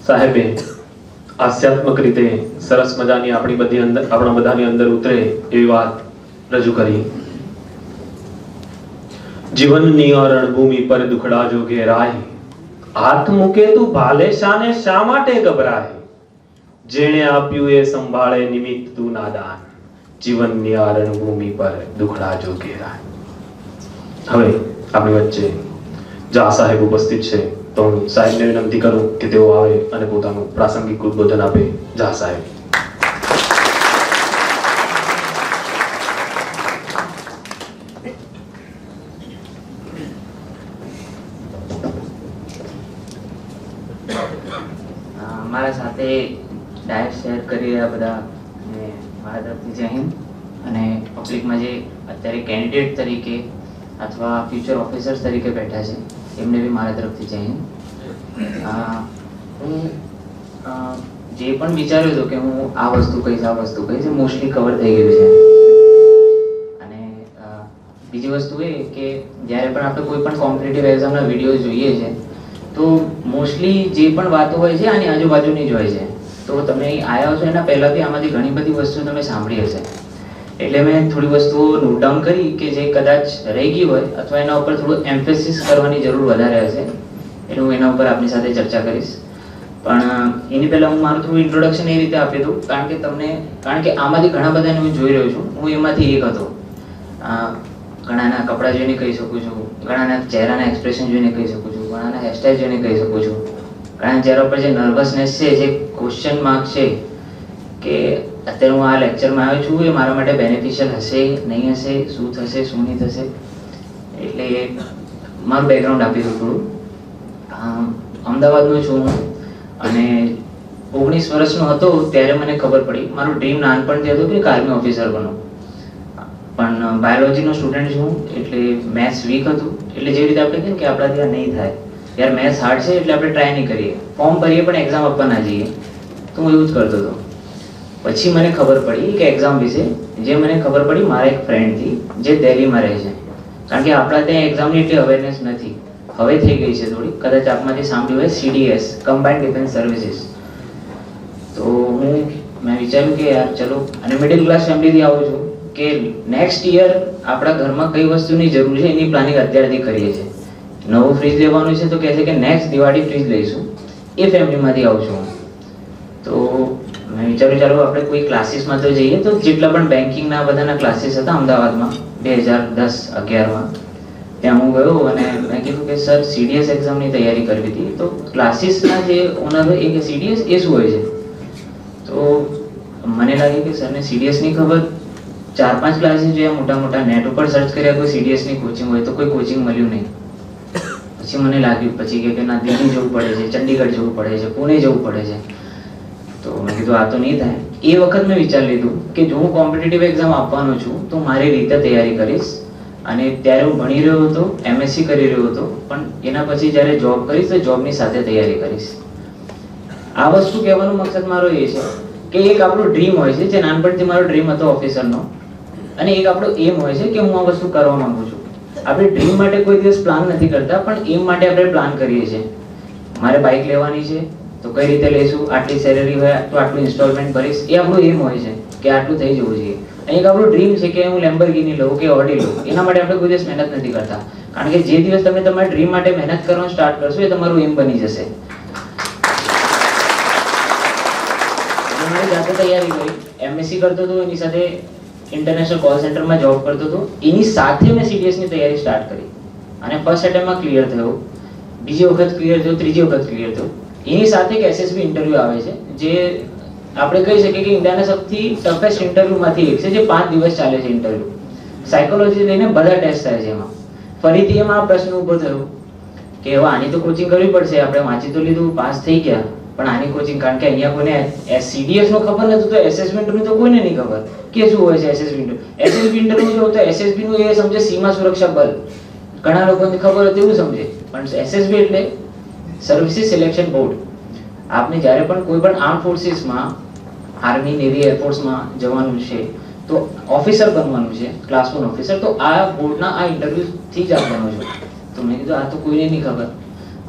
સાહેબે હાસ્યાત્મક રીતે સરસ મજાની આપણા બધાની અંદર ઉતરે એવી વાત રજૂ કરી. જીવનની રણભૂમિ પર દુખડા જો ઘેરાય, હાથ મૂકે તું ભાલે શાને શા માટે ગભરાય? જેણે આપ્યું એ સંભાળે નિમિત્ત તું નાદાન, જીવનની રણભૂમિ પર દુખડા જો ઘેરાય. હવે આપણી વચ્ચે જા સાહેબ ઉપસ્થિત છે, તો હું સાહેબને વિનંતી કરું કે તેઓ આવે અને પોતાનું પ્રાસંગિક ઉદ્બોધન આપે. જા સાહેબ. મારા સાથે ડાયટ શેર કરી રહ્યા બધા અને મારા તરફથી જય હિન્દ. અને પબ્લિકમાં જે અત્યારે કેન્ડિડેટ તરીકે અથવા ફ્યુચર ઓફિસર્સ તરીકે બેઠા છે એમને બી મારા તરફથી જય હિન્દ. હું જે પણ વિચાર્યું હતું કે હું આ વસ્તુ કહીશ મોસ્ટલી કવર થઈ ગયું છે. અને બીજી વસ્તુ એ કે જ્યારે પણ આપણે કોઈ પણ કોમ્પિટિટિવ એક્ઝામના વિડીયો જોઈએ છે તો મોસ્ટલી જે પણ વાતો હોય છે આની આજુબાજુની જ હોય છે. તો તમે અહીં આવ્યા છો એના પહેલાં બી આમાંથી ઘણી બધી વસ્તુ તમે સાંભળી હશે. એટલે મેં થોડી વસ્તુઓ નોટ ડાઉન કરી કે જે કદાચ રહી ગઈ હોય અથવા એના ઉપર થોડું એમ્ફેસિસ કરવાની જરૂર વધારે હશે, એટલે હું એના ઉપર આપની સાથે ચર્ચા કરીશ. પણ એની પહેલાં હું મારું થોડું ઇન્ટ્રોડક્શન એ રીતે આપી દઉં કારણ કે આમાંથી ઘણા બધાને હું જોઈ રહ્યો છું. હું એમાંથી એક હતો. ઘણાના કપડાં જોઈને કહી શકું છું, ઘણાના ચહેરાના એક્સપ્રેશન જોઈને કહી શકું છું, ઘણાના હેરસ્ટાઈલ જોઈને કહી શકું છું, ઘણાના ચહેરા પર જે નર્વસનેસ છે, જે ક્વેશ્ચન માર્ક છે કે અત્યારે હું આ લેક્ચરમાં આવ્યો છું એ મારા માટે બેનિફિશિયલ હશે નહીં હશે, શું થશે શું નહીં થશે, એટલે મારું બેકગ્રાઉન્ડ આપી દઉં થોડું. અમદાવાદનો છું હું અને 19 વર્ષનો હતો ત્યારે મને ખબર પડી, મારું ડ્રીમ નાનપણથી હતું કે આર્મી ઓફિસર બનો. પણ બાયોલોજીનો સ્ટુડન્ટ છું એટલે મેથ્સ વીક હતું, એટલે જેવી રીતે આપણે કહીએ કે આપણાથી આ નહીં થાય, યાર મેથ્સ હાર્ડ છે એટલે આપણે ટ્રાય નહીં કરીએ, ફોર્મ ભરીએ પણ એક્ઝામ આપવા ના જઈએ. તો હું એવું જ કરતો હતો. પછી મને ખબર પડી કે એક્ઝામ વિશે, જે મને ખબર પડી મારા એક ફ્રેન્ડથી જે દિલ્હીમાં રહે છે. કારણ કે આપણા ત્યાં એક્ઝામની એટલી અવેરનેસ નથી, હવે થઈ ગઈ છે થોડી, કદાચ આપમાંથી સાંભળ્યું હોય CDS કમ્બાઇન્ડ ડિફેન્સ સર્વિસીસ. તો મેં વિચાર્યું કે યાર ચલો, અને મિડલ ક્લાસ ફેમિલીથી આવું છું કે નેક્સ્ટ યર આપણા ઘરમાં કઈ વસ્તુની જરૂર છે એની પ્લાનિંગ અત્યારથી કરીએ છીએ. નવું ફ્રીજ લેવાનું છે તો કહે છે કે નેક્સ્ટ દિવાળી ફ્રીજ લઈશું, એ ફેમિલીમાંથી આવું છું. તો મેં વિચાર્યું ચાલો આપણે કોઈ ક્લાસીસમાં તો જઈએ. તો જેટલા પણ બેન્કિંગના બધાના ક્લાસીસ હતા અમદાવાદમાં 2010-11માં, ત્યાં હું ગયો અને મેં કીધું કે સર CDS એક્ઝામની તૈયારી કરવી હતી. તો ક્લાસીસના જે ઓનર હોય એ કે CDS એ શું હોય છે? તો મને લાગે કે સરને CDS ની ખબર. 4-5 ક્લાસીસ જોયા મોટા મોટા, નેટ ઉપર સર્ચ કર્યા, કોઈ CDS ની કોચિંગ હોય તો કોઈ કોચિંગ મળ્યું નહીં. પછી મને લાગ્યું કે ના, દિલ્હી જવું પડે છે, ચંડીગઢ જવું પડે છે, પુણે જવું પડે છે. તો મેં કીધું આ તો નહીં થાય. એ વખત મેં વિચારી લીધું કે જો હું કોમ્પિટિટિવ એક્ઝામ આપવાનો છું તો મારી રીતે તૈયારી કરીશ. અને ત્યારે હું ભણી રહ્યો હતો, MSc કરી રહ્યો હતો, પણ એના પછી જ્યારે જોબ કરીશ તો જોબની સાથે તૈયારી કરીશ. આ વસ્તુ કહેવાનો મકસદ મારો એ છે કે એક આપણું ડ્રીમ હોય છે, જે નાનપણથી મારો ડ્રીમ હતો ઓફિસરનો, અને એક આપણો એમ હોય છે કે હું આ વસ્તુ કરવા માંગુ છું. આપણે ડ્રીમ માટે કોઈ દિવસ પ્લાન નથી કરતા, પણ એમ માટે આપણે પ્લાન કરીએ છીએ. મારે બાઇક લેવાની છે તો કઈ રીતે લઈશું, આટલી સેલેરી હોય તો આટલું ઇન્સ્ટોલમેન્ટ ભરીશ, એ આપણું એમ હોય છે કે આટલું થઈ જવું જોઈએ. અને એક આપણું ડ્રીમ છે કે હું લેમ્બોર્ગિની લઉં કે ઓડી લઉં. એના માટે આપણે કોઈ દિવસ મહેનત નથી કરતા, કારણ કે જે દિવસ તમે તમારા ડ્રીમ માટે મહેનત કરવાનું સ્ટાર્ટ કરશો એ તમારું એમ બની જશે. મારી જાતે તૈયારી કરી, MSc કરતો હતો, એની સાથે ઇન્ટરનેશનલ કોલ સેન્ટરમાં જોબ કરતો હતો, એની સાથે મેં CDS ની તૈયારી સ્ટાર્ટ કરી. અને ફર્સ્ટ અટેમ્પમાં ક્લિયર થયો, બીજી વખત ક્લિયર થયો, ત્રીજી વખત ક્લિયર થયો. એની સાથે એક SSB ઇન્ટરવ્યુ આવે છે, જે આપણે કહી શકીએ કે ઇન્ડિયાના સૌથી ટફેસ્ટ ઇન્ટરવ્યુમાંથી એક છે, જે 5 દિવસ ચાલે છે ઇન્ટરવ્યુ. સાયકોલોજી લઈને બધા ટેસ્ટ થાય છે એમાં. ફરીથી એમાં આ પ્રશ્ન ઊભો થયો કે હવે આની તો કોચિંગ કરવી પડશે, આપણે વાંચી તો લીધું, પાસ થઈ ગયા, પણ આની કોચિંગ, કારણ કે અહીંયા કોઈને CDS નો ખબર નથી તો SSB ઇન્ટરવ્યુ તો કોઈને નહીં ખબર કે શું હોય છે SSB ઇન્ટરવ્યુ. SSB ઇન્ટરવ્યુ જો તો SSB નું એ સમજે સીમા સુરક્ષા બલ, ઘણા લોકોને ખબર હોય તેવું સમજે, પણ SSB એટલે સર્વિસીસ સિલેક્શન બોર્ડ. આપને જ્યારે પણ કોઈ પણ આર્મ ફોર્સિસમાં, આર્મી, નેવી, એરફોર્સમાં જવાનું છે તો ઓફિસર બનવાનું છે, ક્લાસ 1 ઓફિસર, તો આ બોર્ડના આ ઇન્ટરવ્યુથી જ આપવાનું છે. તો મેં કીધું આ તો કોઈને નહીં ખબર.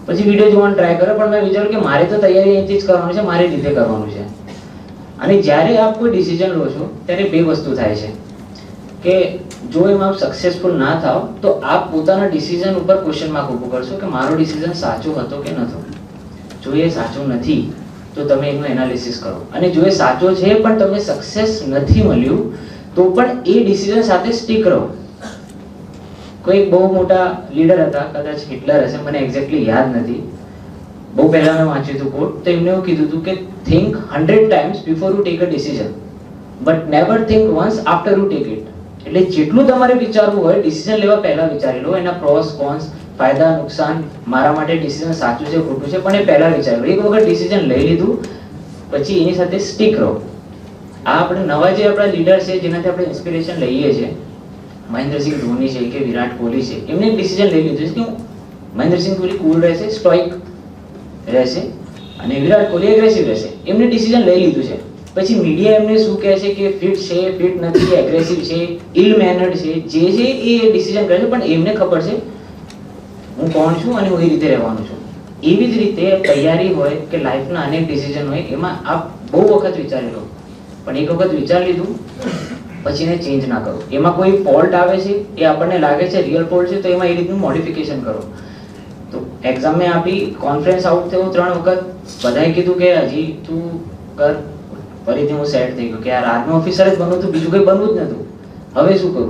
પછી વિડીયો જોવાનું ટ્રાય કર્યો, પણ મેં વિચાર્યું કે મારે તો તૈયારી અહીંથી જ કરવાનું છે, મારી રીતે કરવાનું છે. અને જ્યારે આપ કોઈ ડિસિઝન લો છો ત્યારે બે વસ્તુ થાય છે કે જો એમાં આપ સક્સેસફુલ ના થાવ તો આપ પોતાના ડિસિઝન ઉપર ક્વેશ્ચન માર્ક ઊભું કરશો કે મારો ડિસિઝન સાચો હતો કે નહોતો. જો એ સાચો નથી તો તમે એનું એનાલિસિસ કરો, અને જો એ સાચો છે પણ તમને સક્સેસ નથી મળ્યું તો પણ એ ડિસિઝન સાથે સ્ટીક રહો. કોઈ બહુ મોટા લીડર હતા, કદાચ હિટલર હશે, મને એક્ઝેક્ટલી યાદ નથી, બહુ પહેલા મેં વાંચ્યું હતું કોટ, તો એમને એવું કીધું હતું કે think 100 times before you take a decision but never think once after you take it. એટલે જેટલું તમારે વિચારવું હોય ડિસિઝન લેવા પહેલા વિચારી લો, એના પ્રોસ કોન્સ, ફાયદા નુકસાન, મારા માટે ડિસિઝન સાચું છે ખોટું છે, પણ એ પહેલા વિચારી લો. એક વખત ડિસિઝન લઈ લીધું પછી એની સાથે સ્ટીક રહો. આ આપણે નવા જે આપણા લીડર છે જેનાથી આપણે ઇન્સ્પિરેશન લઈએ છીએ, મહેન્દ્રસિંહ ધોની છે કે વિરાટ કોહલી છે, એમને એક ડિસિઝન લઈ લીધું છે કે મહેન્દ્રસિંહ ધોની કુલ રહેશે, સ્ટોઇક રહેશે, અને વિરાટ કોહલી એગ્રેસિવ રહેશે. એમને ડિસિઝન લઈ લીધું છે. પછી મીડિયા એમને શું કહે છે કે ફિટ છે, ફિટ નથી, એગ્રેસિવ છે, ઇલ મેનર્ડ છે, જે છે એ ડિસિઝન કરે છે, પણ એમને ખબર છે હું કોણ છું અને હું એ રીતે રહેવાનું છું. એવી જ રીતે તૈયારી હોય કે લાઈફના અનેક ડિસિઝન હોય, એમાં આપ બહુ વખત વિચારી લો, પણ એક વખત વિચારી લીધું પછી એને ચેન્જ ના કરો. એમાં કોઈ ફોલ્ટ આવે છે, એ આપણને લાગે છે રિયલ ફોલ્ટ છે, તો એમાં એ રીતનું મોડિફિકેશન કરો. તો એક્ઝામ મેં આપી, કોન્ફરન્સ આઉટ થયો 3 વખત, બધાએ કીધું કે હજી તું કર. ફરીથી હું સેટ થઈ ગયો કે યાર આર્મી ઓફિસર જ બનવું હતું, બીજું કંઈ બનવું જ નહોતું, હવે શું કરું.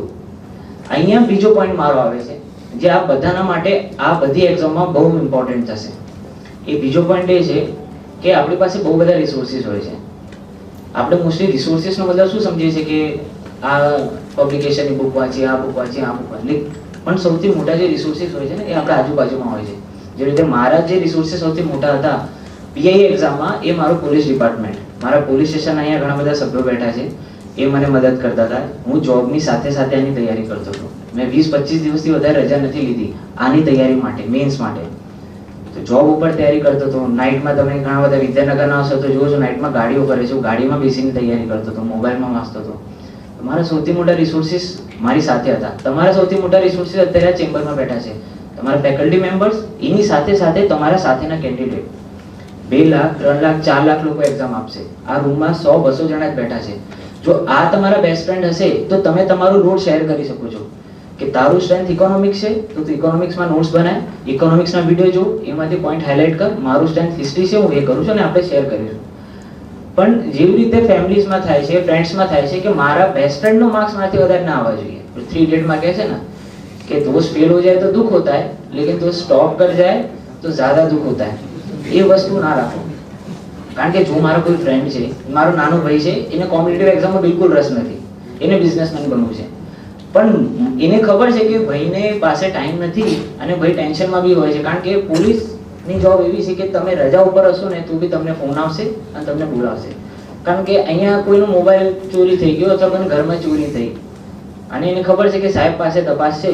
અહીંયા બીજો પોઈન્ટ મારો આવે છે જે આ બધાના માટે આ બધી એક્ઝામમાં બહુ ઇમ્પોર્ટન્ટ થશે. એ બીજો પોઈન્ટ એ છે કે આપણી પાસે બહુ બધા રિસોર્સિસ હોય છે. આપણે મોસ્ટલી રિસોર્સિસનો મતલબ શું સમજીએ છીએ કે આ પબ્લિકેશનની બુક વાંચી, આ બુક વાંચી, આ બુક વાંચી, પણ સૌથી મોટા જે રિસોર્સિસ હોય છે ને એ આપણા આજુબાજુમાં હોય છે. જે રીતે મારા જે રિસોર્સિસ સૌથી મોટા હતા પીઆઈ એક્ઝામમાં, એ મારું પોલીસ ડિપાર્ટમેન્ટ, મારા પોલીસ સ્ટેશન અહીંયા ઘણા બધા સભ્યો બેઠા છે, એ મને મદદ કરતા હતા. હું જોબની સાથે સાથે આની તૈયારી કરતો હતો. મેં 20-25 દિવસથી વધારે રજા નથી લીધી આની તૈયારી માટે, મેન્સ માટે. તો જોબ ઉપર તૈયારી કરતો હતો. નાઇટમાં તમે ઘણા બધા વિદ્યાનગરના હશો તો જોવો છો, નાઇટમાં ગાડીઓ કરે છે, ગાડીમાં બેસીને તૈયારી કરતો હતો, મોબાઈલમાં વાંચતો હતો. મારા સૌથી મોટા રિસોર્સિસ મારી સાથે હતા. તમારા સૌથી મોટા રિસોર્સિસ અત્યારે ચેમ્બરમાં બેઠા છે, તમારા ફેકલ્ટી મેમ્બર્સ, એની સાથે સાથે તમારા સાથેના કેન્ડિડેટ. 2 લાખ, 3 લાખ, 4 લાખ લોકો એક્ઝામ આપશે. આ રૂમમાં 100-200 જણા જ બેઠા છે. જો આ તમારા બેસ્ટ ફ્રેન્ડ હશે તો તમે તમારું લોડ શેર કરી શકો છો કે તારું સ્ટ્રેન્થ ઇકોનોમિક્સ છે તો તું ઇકોનોમિક્સમાં નોટ્સ બનાય, ઇકોનોમિક્સના વિડીયો જો, એમાંથી પોઈન્ટ હાઇલાઇટ કર. મારું સ્ટ્રેન્થ હિસ્ટ્રી છે, હું એ કરું છું અને આપણે શેર કરીશું. પણ જેવી રીતે ફેમિલીઝમાં થાય છે, ફ્રેન્ડ્સમાં થાય છે કે મારા બેસ્ટ ફ્રેન્ડનો માર્ક્સ મારાથી વધારે ના આવવા જોઈએ. 3 ઇડિયટમાં કહે છે ને કે दोस्त फेल हो जाए तो दुख होता है, लेकिन दोस्त टॉप कर जाए तो ज्यादा दुख होता है. એ વસ્તુ ના રાખો. કારણ કે જો મારો કોઈ ફ્રેન્ડ છે, મારો નાનો ભાઈ છે, એને કોમ્પિટિટિવ એક્ઝામમાં બિલકુલ રસ નથી, એને બિઝનેસમેન બનવું છે, પણ એને ખબર છે કે ભાઈને પાસે ટાઈમ નથી અને ભાઈ ટેન્શનમાં બી હોય છે. કારણ કે પોલીસની જોબ એવી છે કે તમે રજા ઉપર હશો ને તો બી તમને ફોન આવશે અને તમને બોલાવશે. કારણ કે અહીંયા કોઈનો મોબાઈલ ચોરી થઈ ગયો અથવા કોઈને ઘરમાં ચોરી થઈ અને એને ખબર છે કે સાહેબ પાસે તપાસ છે,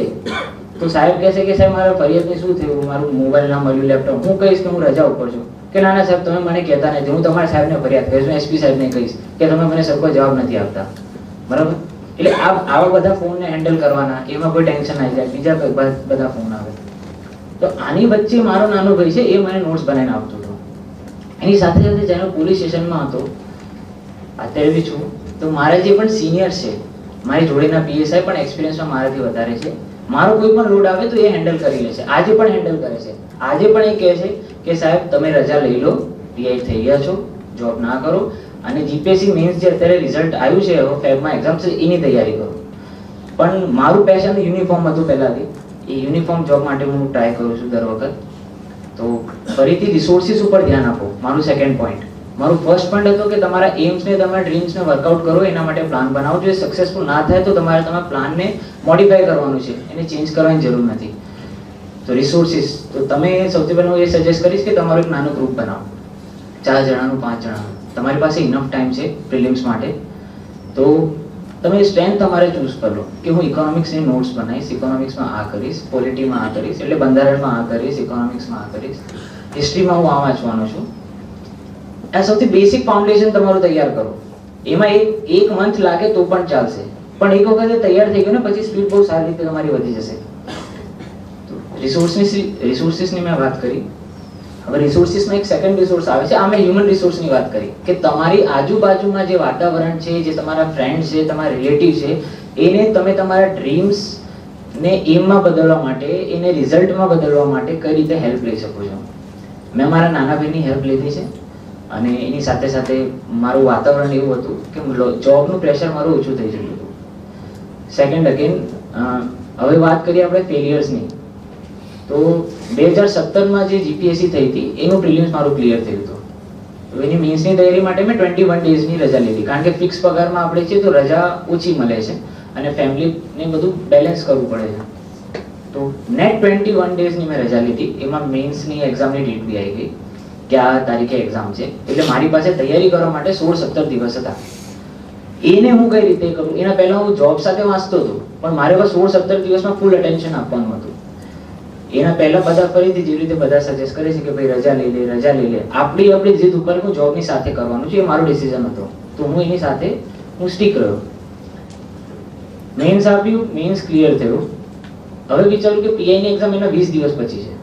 તો સાહેબ કહે છે કે સાહેબ મારા ફરિયાદને શું થયું, મારું મોબાઈલ ના મળ્યું, લેપટોપ, હું કહીશ કે હું રજા ઉપર છું કે ના ના સાહેબ તમે મને કહેતા નથી, હું તમારા સાહેબને ફરિયાદ કરીશ, હું એસપી સાહેબને કહીશ કે તમે મને સરખો જવાબ નથી આપતા. બરાબર? એટલે આવા બધા ફોનને હેન્ડલ કરવાના, એમાં કોઈ ટેન્શન આવી જાય, બીજા બધા ફોન આવે. તો આની વચ્ચે મારો નાનો ભાઈ છે, એ મને નોટ્સ બનાવીને આપતો હતો. એની સાથે સાથે જેનો પોલીસ સ્ટેશનમાં હતો, અત્યારે બી છું, તો મારા જે પણ સિનિયર્સ છે, મારી જોડેના પીએસઆઈ પણ એક્સપિરિયન્સમાં મારાથી વધારે છે. મારો કોઈ પણ લોડ આવે તો એ હેન્ડલ કરી લે છે, આજે પણ હેન્ડલ કરે છે. આજે પણ એ કહે છે કે સાહેબ તમે રજા લઈ લો, પીઆઈ થઈ ગયા છો, જોબ ના કરો અને જીપીએસસી મેન્સ જે અત્યારે રિઝલ્ટ આવ્યું છે, હવે ફેબમાં એક્ઝામ છે, એની તૈયારી કરો. પણ મારું પેશન યુનિફોર્મ હતું પહેલાથી, એ યુનિફોર્મ જોબ માટે હું ટ્રાય કરું છું દર વખત. તો ફરીથી રિસોર્સિસ ઉપર ધ્યાન આપો, મારું સેકન્ડ પોઈન્ટ. મારું ફર્સ્ટ પોઈન્ટ હતો કે તમારા એમ્સને, તમારા ડ્રીમ્સને વર્કઆઉટ કરો, એના માટે પ્લાન બનાવો. જો એ સક્સેસફુલ ના થાય તો તમારે તમારા પ્લાનને મોડિફાઈ કરવાનું છે, એને ચેન્જ કરવાની જરૂર નથી. તો રિસોર્સિસ, તો તમે સૌથી પહેલાં હું એ સજેસ્ટ કરીશ કે તમારું એક નાનું ગ્રુપ બનાવો, 4 જણાનું, 5 જણાનું. તમારી પાસે ઇનફ ટાઈમ છે પ્રિલિમ્સ માટે, તો તમે સ્ટ્રેન્થ તમારે ચૂઝ કરો કે હું ઇકોનોમિક્સની નોટ્સ બનાવીશ, ઇકોનોમિક્સમાં આ કરીશ, પોલિટીમાં આ કરીશ, એટલે બંધારણમાં આ કરીશ, ઇકોનોમિક્સમાં આ કરીશ, હિસ્ટ્રીમાં હું આ વાંચવાનો છું. આ સૌથી બેસિક ફાઉન્ડેશન તમારું તૈયાર કરો. એમાં એક મંથ લાગે તો પણ ચાલશે, પણ એક વખત તૈયાર થઈ ગયું ને પછી સ્પીડ બહુ સારી રીતે તમારી વધી જશે. રિસોર્સિસની મેં વાત કરી. હવે રિસોર્સિસમાં એક સેકન્ડ રિસોર્સ આવે છે. આ મેં હ્યુમન રિસોર્સની વાત કરી કે તમારી આજુબાજુમાં જે વાતાવરણ છે, જે તમારા ફ્રેન્ડ છે, તમારા રિલેટિવ છે, એને તમે તમારા ડ્રીમ્સ ને એમમાં બદલવા માટે, એને રિઝલ્ટમાં બદલવા માટે કઈ રીતે હેલ્પ લઈ શકો છો. મેં મારા નાના ભાઈની હેલ્પ લીધી છે અને એની સાથે સાથે મારું વાતાવરણ એવું હતું કે જોબનું પ્રેશર મારું ઓછું થઈ જતું હતું. સેકન્ડ અગેન હવે વાત કરીએ આપણે ફેલિયર્સની, તો 2017માં જે જીપીએસસી થઈ હતી એનું પ્રિલિમ્સ મારું ક્લિયર થયું હતું. તો એની મેન્સની તૈયારી માટે મેં 21 ડેઝની રજા લીધી, કારણ કે ફિક્સ પગારમાં આપણે છીએ તો રજા ઓછી મળે છે અને ફેમિલીને બધું બેલેન્સ કરવું પડે છે. તો નેટ 21 ડેઝની મેં રજા લીધી. એમાં મેન્સની એક્ઝામની ડેટ બી આવી ગઈ કે આ તારીખે એક્ઝામ છે, એટલે મારી પાસે તૈયારી કરવા માટે 16-17 દિવસ હતા. એને હું કઈ રીતે કરું, એના પહેલા હું જોબ સાથે વાંચતો હતો, પણ મારે બસ 16-17 દિવસમાં ફૂલ અટેન્શન આપવાનું હતું. એના પહેલા બધા ફરીથી જેવી રીતે બધા સજેસ્ટ કરે છે કે ભાઈ રજા લઈ લે, આપણી જીદ ઉપર હું જોબની સાથે કરવાનું છે, એ મારો ડિસિઝન હતો. તો હું એની સાથે હું સ્ટીક રહ્યો. મેન્સ આપ્યું, મેન્સ ક્લિયર થયું. હવે વિચાર્યું કે પીઆઈ ની એક્ઝામ એના 20 દિવસ પછી છે.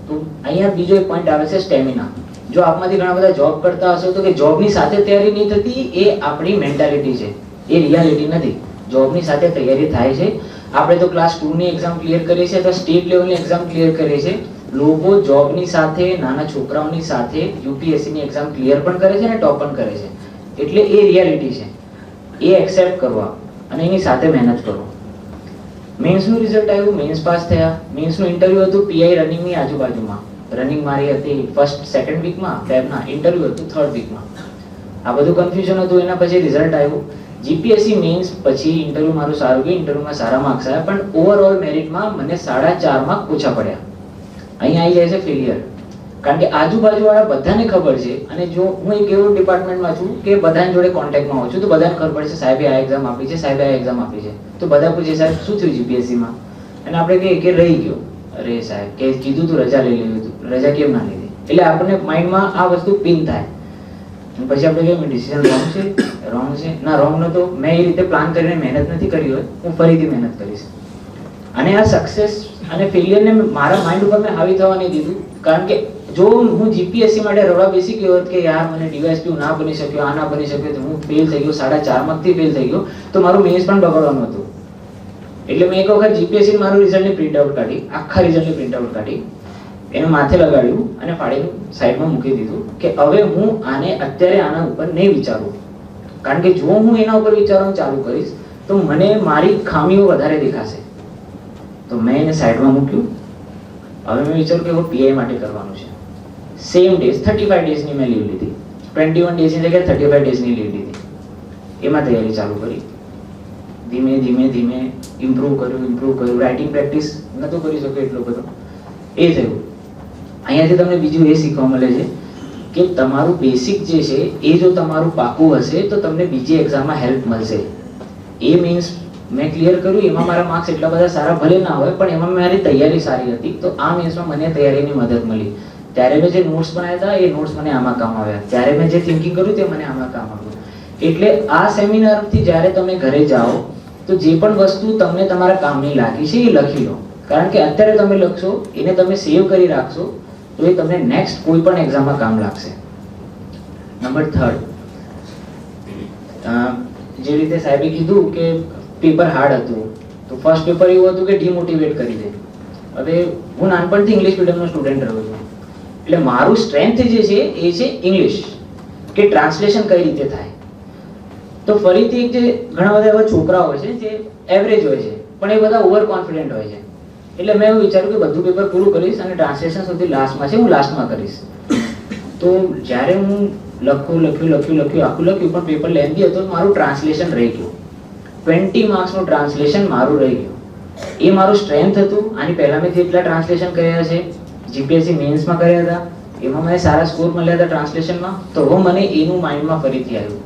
તો અહીંયા બીજો એક પોઈન્ટ આવે છે સ્ટેમિના. જો આપમાંથી ઘણા બધા જોબ કરતા હશો તો કે જોબની સાથે તૈયારી નહીં થતી, એ આપણી મેન્ટાલિટી છે, એ રિયાલિટી નથી. જોબની સાથે તૈયારી થાય છે. આપણે તો ક્લાસ 2 ની એક્ઝામ ક્લિયર કરીએ છીએ, અથવા સ્ટેટ લેવલની એક્ઝામ ક્લિયર કરીએ છીએ. લોકો જોબની સાથે, નાના છોકરાઓની સાથે યુપીએસસી ની એક્ઝામ ક્લિયર પણ કરે છે અને ટોપ પણ કરે છે. એટલે એ રિયાલિટી છે, એ એક્સેપ્ટ કરવા અને એની સાથે મહેનત કરો. મેન્સનું રિઝલ્ટ આવ્યું, મેન્સ પાસ થયા. મેન્સનું ઇન્ટરવ્યુ હતું પીઆઈ રનિંગની આજુબાજુમાં. રનિંગ મારી હતી ફર્સ્ટ સેકન્ડ વીકમાં ફેબના, ઇન્ટરવ્યુ હતું થર્ડ વીકમાં. આ બધું કન્ફ્યુઝન હતું. એના પછી રિઝલ્ટ આવ્યું. જીપીએસસી મેન્સ પછી ઇન્ટરવ્યુ મારું સારું ગયું, ઇન્ટરવ્યુમાં સારા માર્ક્સ આવ્યા, પણ ઓવરઓલ મેરિટમાં મને 4.5 માર્ક ઓછા પડ્યા. અહીંયા આવી જાય છે ફેલિયર, કારણ કે આજુબાજુવાળા બધાને ખબર છે. અને જો હું એક એવું ડિપાર્ટમેન્ટમાં છું કે બધાની જોડે કોન્ટેક્ટમાં હોઉં છું, તો બધાને ખબર પડે છે સાહેબે આ એક્ઝામ આપી છે, સાહેબે આ એક્ઝામ આપી છે. તો બધા પૂછે સાહેબ શું થયું જીપીએસસીમાં, અને આપણે કહીએ કે રહી ગયો. અરે સાહેબ કે કીધું તું રજા લઈ લેવી હતું, રજા કેમ ના લીધી? એટલે આપણને માઇન્ડમાં આ વસ્તુ પિન થાય. પછી આપણે કહીએ ડિસિઝન રોંગ છે ના, રોંગ નતો, મેં એ રીતે પ્લાન કરીને મહેનત નથી કરી હોય, હું ફરીથી મહેનત કરીશ. અને આ સક્સેસ અને ફેલિયરને મારા માઇન્ડ ઉપર મેં હાવી થવા નહીં દીધું. કારણ કે જો હું જીપીએસસી માટે રવા બેસી ગયો હોત કે યાર મને ડીવાયએસપી ના બની શક્યો, આ ના બની શક્યો, તો હું ફેલ થઈ ગયો, 4.5 માર્કથી ફેલ થઈ ગયો, તો મારું મેન્સ પણ બગડવાનું હતું. એટલે મેં એક વખત જીપીએસસી મારું રિઝલ્ટની પ્રિન્ટઆઉટ કાઢી, આખા રિઝલ્ટની પ્રિન્ટઆઉટ કાઢી, એને માથે લગાડ્યું અને ફાડીને સાઈડમાં મૂકી દીધું કે હવે હું અત્યારે આના ઉપર નહીં વિચારું. કારણ કે જો હું એના ઉપર વિચારવાનું ચાલુ કરીશ તો મને મારી ખામીઓ વધારે દેખાશે. તો મેં એને સાઈડમાં મૂક્યું. હવે મેં વિચાર્યું કે હવે પીઆઈ માટે કરવાનું છે. સેમ ડેઝ 35 ડેઝની મેં લીવ લીધી. 21 ડેઝની જગ્યાએ 35 ડેઝની લીવ લીધી. એમાં તૈયારી ચાલુ કરી. ધીમે ધીમે ઇમ્પ્રૂવ કર્યું. રાઇટિંગ પ્રેક્ટિસ નહોતો કરી શક્યો એટલો બધો, એ થયું. અહીંયાથી તમને બીજું એ શીખવા મળે છે કે તમારું બેસિક જે છે એ જો તમારું પાકું હશે તો તમને બીજી એક્ઝામમાં હેલ્પ મળશે. એ મીન્સ મેં ક્લિયર કર્યું, એમાં મારા માર્ક્સ એટલા બધા સારા ભલે ના હોય, પણ એમાં મારી તૈયારી સારી હતી. તો આ મીન્સમાં મને તૈયારીની મદદ મળી. ત્યારે મેં જે નોટ્સ બનાવ્યા હતા એ નોટ્સ મને આમાં કામ આવ્યા. ત્યારે મેં જે થિંકિંગ કર્યું તે મને આમાં કામ આવ્યું. એટલે આ સેમિનારથી જ્યારે તમે ઘરે જાઓ તો જે પણ વસ્તુ તમને તમારા કામની લાગી છે એ લખી લો. કારણ કે અત્યારે તમે લખશો, એને તમે સેવ કરી રાખશો તો એ તમને નેક્સ્ટ કોઈ પણ એક્ઝામમાં કામ લાગશે. નંબર 3, જે રીતે સાહેબે કીધું કે પેપર હાર્ડ હતું, તો ફર્સ્ટ પેપર એવું હતું કે ડિમોટિવેટ કરી દે. હવે હું નાનપણથી ઇંગ્લિશ મીડિયમનો સ્ટુડન્ટ રહ્યો છું, એટલે મારું સ્ટ્રેન્થ જે છે એ છે ઇંગ્લિશ, કે ટ્રાન્સલેશન કઈ રીતે થાય. તો ફરીથી જે ઘણા બધા એવા છોકરાઓ હોય છે જે એવરેજ હોય છે, પણ એ બધા ઓવર કોન્ફિડન્ટ હોય છે. એટલે મેં એવું વિચાર્યું કે બધું પેપર પૂરું કરીશ અને ટ્રાન્સલેશન સૌથી લાસ્ટમાં છે, હું લાસ્ટમાં કરીશ. તો જ્યારે હું લખ્યું આખું લખ્યું, પણ પેપર લેન્થી હતો, મારું ટ્રાન્સલેશન રહી ગયું. 20 માર્ક્સનું ટ્રાન્સલેશન મારું રહી ગયું. એ મારું સ્ટ્રેન્થ હતું. આની પહેલા મેં જેટલા ટ્રાન્સલેશન કર્યા છે, જીપીએસસી મેન્સમાં કર્યા હતા, એમાં મને સારા સ્કોર મળ્યા હતા ટ્રાન્સલેશનમાં. તો હવે મને એનું માઇન્ડમાં ફરીથી આવ્યું.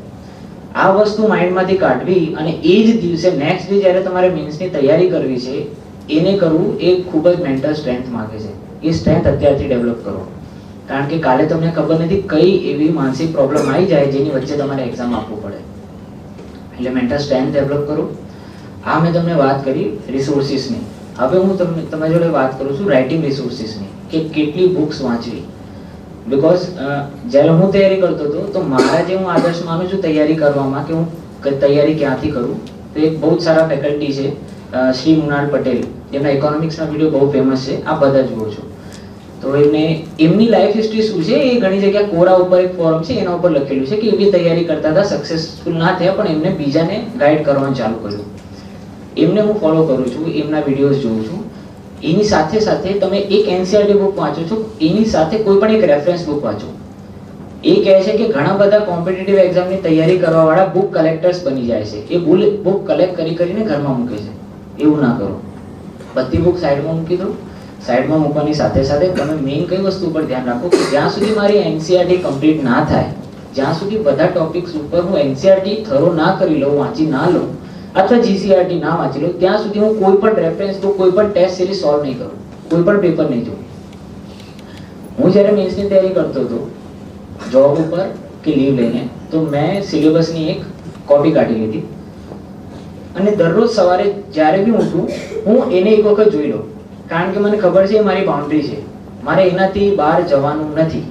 આ વસ્તુ માઇન્ડમાંથી કાઢવી અને એ જ દિવસે નેક્સ્ટ ડે જ્યારે તમારે મેન્સની તૈયારી કરવી છે એને કરવું, એ ખૂબ જ મેન્ટલ સ્ટ્રેન્થ માંગે છે. એ સ્ટ્રેન્થ અત્યારથી ડેવલપ કરો, કારણ કે કાલે તમને ખબર નથી કઈ એવી માનસિક પ્રોબ્લેમ આવી જાય જેની વચ્ચે તમારે એક્ઝામ આપવું પડે. એટલે મેન્ટલ સ્ટ્રેન્થ ડેવલપ કરો. આ મેં તમને વાત કરી રિસોર્સિસની. હવે હું તમને તમારી જોડે વાત કરું છું રાઇટિંગ રિસોર્સિસની, કે કેટલી બુક્સ વાંચવી. બિકોઝ જ્યારે હું તૈયારી કરતો હતો તો મારા જે હું આદર્શ માનું છું તૈયારી કરવામાં, કે હું તૈયારી ક્યાંથી કરું, તો એક બહુ જ સારા ફેકલ્ટી છે શ્રી મૃણાલ પટેલ, જેમના ઇકોનોમિક્સના વિડીયો બહુ ફેમસ છે, આ બધા જુઓ છો. તો એમની લાઈફ હિસ્ટ્રી શું છે એ ઘણી જગ્યા કોરા ઉપર એક ફોરમ છે એના ઉપર લખેલું છે કે એવી તૈયારી કરતા હતા, સક્સેસફુલ ના થયા, પણ એમને બીજાને ગાઈડ કરવાનું ચાલુ કર્યું. એમને હું ફોલો કરું છું, એમના વિડીયોઝ જોઉં છું. એની સાથે સાથે તમે એક એનસીઆરટી બુક વાંચો છો, એની સાથે કોઈ પણ એક રેફરન્સ બુક વાંચો. એ કહે છે કે ઘણા બધા કોમ્પિટિટિવ એક્ઝામની તૈયારી કરવા વાળા બુક કલેક્ટર્સ બની જાય છે. એ બુક કલેક્ટ કરીને ઘરમાં મૂકે છે. એવું ના કરો. બધી બુક સાઈડમાં મૂકી દો. સાઈડમાં મૂકવાની સાથે સાથે તમે મેઇન કઈ વસ્તુ પર ધ્યાન રાખો કે જ્યાં સુધી મારી એનસીઆરટી કમ્પ્લીટ ના થાય, જ્યાં સુધી બધા ટોપિક્સ ઉપર હું એનસીઆરટી થરો ના કરી લઉં, વાંચી ના લઉં, અથવા જીસીઆરટી ના વાંચી લઉં, ત્યાં સુધી હું કોઈ પણ રેફરન્સ બુક, કોઈ પણ ટેસ્ટ સિરીઝ સોલ્વ નહીં કરું, કોઈ પણ પેપર નહીં જોઉં. હું જ્યારે મેન્સની તૈયારી કરતો હતો જોબ ઉપર કે લીવ લઈને, તો મેં સિલેબસની એક કોપી કાઢી લીધી અને દરરોજ સવારે જ્યારે બી ઉઠું હું એને એક વખત જોઈ લઉં, કારણ કે મને ખબર છે એ મારી બાઉન્ડ્રી છે, મારે એનાથી બહાર જવાનું નથી.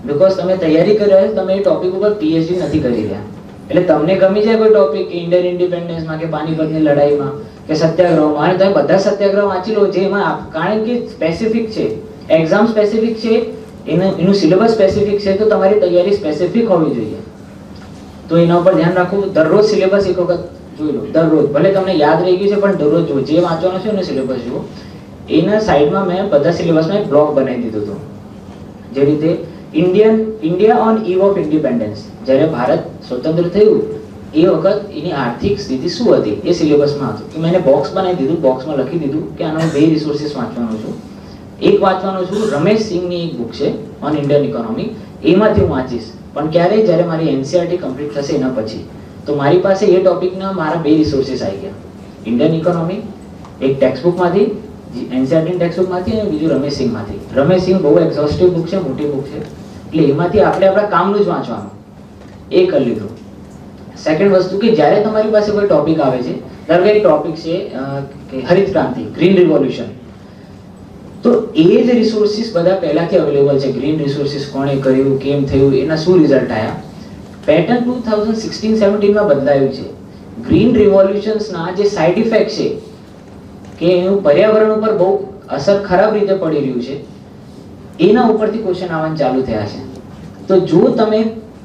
બિકોઝ તમે તૈયારી કરી રહ્યા છો, તમે એ ટોપિક ઉપર પીએચડી નથી કરી રહ્યા. એટલે તમને ગમી જાય કોઈ ટોપિક ઇન્ડિયન ઇન્ડિપેન્ડન્સમાં કે પાણીપતની લડાઈમાં કે સત્યાગ્રહમાં, અને તમે બધા સત્યાગ્રહ વાંચી લો જેમાં, કારણ કે સ્પેસિફિક છે, એક્ઝામ સ્પેસિફિક છે, એનું સિલેબસ સ્પેસિફિક છે, તો તમારી તૈયારી સ્પેસિફિક હોવી જોઈએ. તો એના ઉપર ધ્યાન રાખો. દરરોજ સિલેબસ એક વખત જોઈ લો, દરરોજ. ભલે તમને યાદ રહી ગયું છે પણ દરરોજ જુઓ, જે વાંચવાનું છે એનો સિલેબસ જુઓ. એના સાઈડમાં મેં બધા સિલેબસમાં એક બ્લોક બનાવી દીધું હતું, જે રીતે India on eve of independence, જ્યારે ભારત સ્વતંત્ર થયું એ વખત એની આર્થિક સ્થિતિ શું હતી એ સિલેબસમાં હતું. તો મેં એને બોક્સ બનાવી દીધું, બોક્સમાં લખી દીધું કે આનો 2 રિસોર્સિસ વાંચવાનો છું. એક વાંચવાનો છું રમેશ સિંહની એક બુક છે ઓન ઇન્ડિયન ઇકોનોમી, એમાંથી હું વાંચીશ, પણ ક્યારે, જ્યારે મારી એનસીઆરટી કમ્પ્લીટ થશે એના પછી. તો મારી પાસે એ ટોપિકના મારા 2 રિસોર્સિસ આવી ગયા, ઇન્ડિયન ઇકોનોમી એક ટેક્સ્ટ બુકમાંથી, એનસીઆરટી ટેક્સ્ટબુકમાંથી, અને બીજું રમેશ સિંહમાંથી. રમેશ સિંહ બહુ એક્ઝોસ્ટિવ બુક છે, મોટી બુક છે, એટલે એમાંથી આપણે આપણા કામનું જ વાંચવાનું, એ કરી લીધું. સેકન્ડ વસ્તુ કે જ્યારે તમારી પાસે કોઈ ટોપિક આવે છે, ધારો કે ટોપિક છે કે હરિત ક્રાંતિ, ગ્રીન રિવોલ્યુશન, તો એ જ રિસોર્સિસ બધા પહેલાથી અવેલેબલ છે. ગ્રીન રિસોર્સિસ કોણે કર્યું, કેમ થયું, એના શું રિઝલ્ટ આવ્યા. પેટર્ન 2016-17માં બદલાયું છે. ગ્રીન રિવોલ્યુશન્સના જે સાઇડ ઇફેક્ટ છે કે એનું પર્યાવરણ ઉપર બહુ અસર ખરાબ રીતે પડી રહ્યું છે, એના ઉપરથી ક્વેશ્ચન આવવાનું ચાલુ થયા છે. તો જો તમે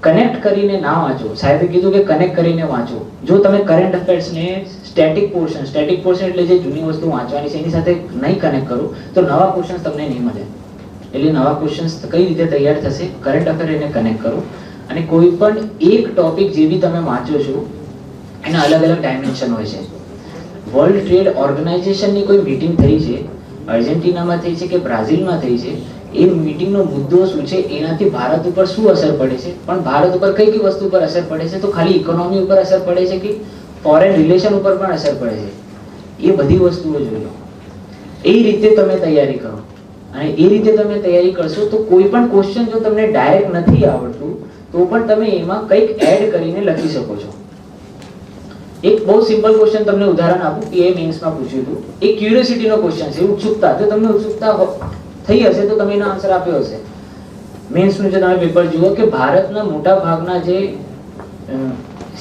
કનેક્ટ કરીને ના વાંચો, સાહેબે કીધું કે કનેક્ટ કરીને વાંચો, જો તમે કરંટ અફેર્સને સ્ટેટિક પોર્શન એટલે જે જૂની વસ્તુ વાંચવાની છે એની સાથે નહીં કનેક્ટ કરો, તો નવા ક્વેશ્ચન્સ તમને નહીં મળે. એટલે નવા ક્વેશ્ચન્સ કઈ રીતે તૈયાર થશે, કરંટ અફેર એને કનેક્ટ કરો. અને કોઈ પણ એક ટોપિક જે બી તમે વાંચો છો એના અલગ અલગ ડાયમેન્શન હોય છે. વર્લ્ડ ટ્રેડ ઓર્ગેનાઇઝેશનની કોઈ મીટિંગ થઈ છે, અર્જેન્ટિનામાં થઈ છે કે બ્રાઝિલમાં થઈ છે, એ મીટિંગનો મુદ્દો શું છે, એનાથી ભારત ઉપર શું અસર પડે છે, પણ ભારત ઉપર કઈ કઈ વસ્તુ પર અસર પડે છે, તો ખાલી ઇકોનોમી ઉપર અસર પડે છે કે ફોરેન રિલેશન ઉપર પણ અસર પડે છે, એ બધી વસ્તુઓ જોઈ લો. એ રીતે તમે તૈયારી કરો, અને એ રીતે તમે તૈયારી કરશો તો કોઈ પણ ક્વેશ્ચન જો તમને ડાયરેક્ટ નથી આવડતું તો પણ તમે એમાં કંઈક એડ કરીને લખી શકો છો. એક બહુ સિમ્પલ ક્વેશ્ચન તમને ઉદાહરણ આપું, પીએ મેન્સમાં પૂછ્યું હતું. એક ક્યુરિયોસિટીનો ક્વેશ્ચન છે, ઉત્સુકતા. જો તમને ઉત્સુકતા થઈ હશે તો તમે એનો આન્સર આપ્યો હશે. મેન્સનું જે તમે પેપર જુઓ કે ભારતના મોટા ભાગના જે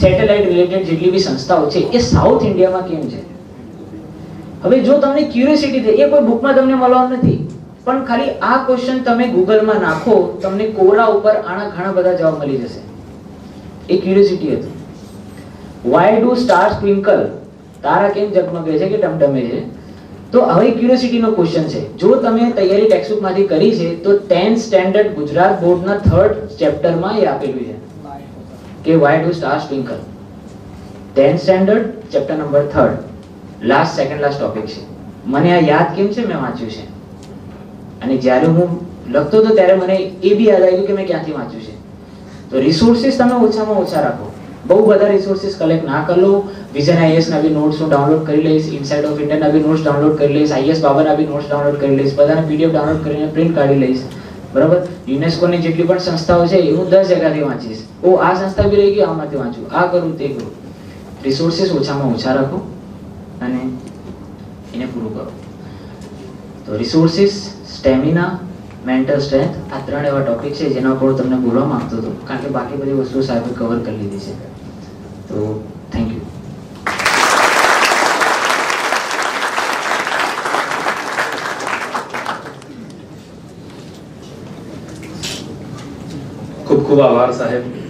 સેટેલાઇટ રિલેટેડ જેટલી બી સંસ્થાઓ છે એ સાઉથ ઇન્ડિયામાં કેમ છે. હવે જો તમને ક્યુરિયોસિટી થઈ, એ કોઈ બુકમાં તમને મળવાનું નથી, પણ ખાલી આ ક્વેશ્ચન તમે ગૂગલમાં નાખો, તમને કોરા ઉપર આના ઘણા બધા જવાબ મળી જશે. એ ક્યુરિયોસિટી હતી. વાય ડુ સ્ટાર્સ ટ્વિંકલ, તારા કેમ ઝગમગે છે કે ટમટમે છે. તો હવે ક્યુરિયોસિટીનો ક્વેશ્ચન છે. જો તમે તૈયારી ટેક્સ્ટબુકમાંથી કરી છે તો 10th સ્ટેન્ડર્ડ ગુજરાત બોર્ડના 3rd ચેપ્ટરમાં એ આપેલું છે કે why do stars twinkle. 10th standard chapter number 3rd, second last topic છે. મને આ યાદ કેમ છે, મેં વાંચ્યું છે. અને જ્યારે હું લખતો હતો ત્યારે મને એ બી યાદ આવ્યું કે મેં ક્યાંથી વાંચ્યું છે. તો રિસોર્સિસ તમે ઓછામાં ઓછા રાખો. બહુ બધા રિસોર્સિસ કલેક્ટ ના કરી લો. વિઝન આઈએસ ના બી નોટ્સ હું ડાઉનલોડ કરી લઈશ, ઇનસાઇડ ઓફ ઇન્ડિયા ના બી નોટ્સ ડાઉનલોડ કરી લઈશ, આઈએસ બાબાના બી નોટ્સ ડાઉનલોડ કરી લઈશ, બધાના પીડીએફ ડાઉનલોડ કરીને પ્રિન્ટ કાઢી લઈશ. બરાબર. યુનેસ્કોની જેટલી પણ સંસ્થાઓ છે એ હું 10 જગ્યાથી વાંચીશ. આ સંસ્થા બી રહી ગઈ, આમાંથી વાંચું, આ કરું તે કરું. રિસોર્સિસ ઓછામાં ઓછા રાખો અને એને પૂરું કરો. તો રિસોર્સિસ, સ્ટેમિના, મેન્ટલ સ્ટ્રેન્થ, આ 3 એવા ટોપિક છે જેના ઉપર તમને બોલવા માંગતો હતો, કારણ કે બાકી બધી વસ્તુઓ સાહેબે કવર કરી લીધી છે. તો થેન્ક યુ. ખૂબ ખૂબ આભાર સાહેબ.